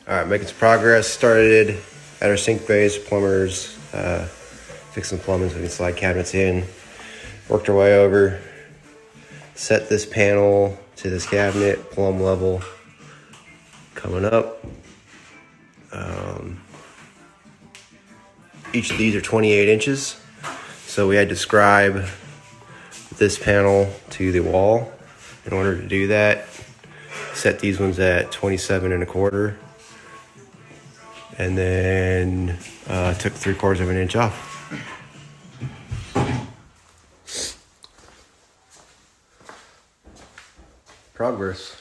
All right, making some progress. Started at our sink base, plumbers, fixing plumbing so we can slide cabinets in. Worked our way over, set this panel to this cabinet, plumb level, coming up. Each of these are 28 inches. So we had to scribe this panel to the wall. In order to do that, set these ones at 27 1/4. And then took 3/4 of an inch off. Progress.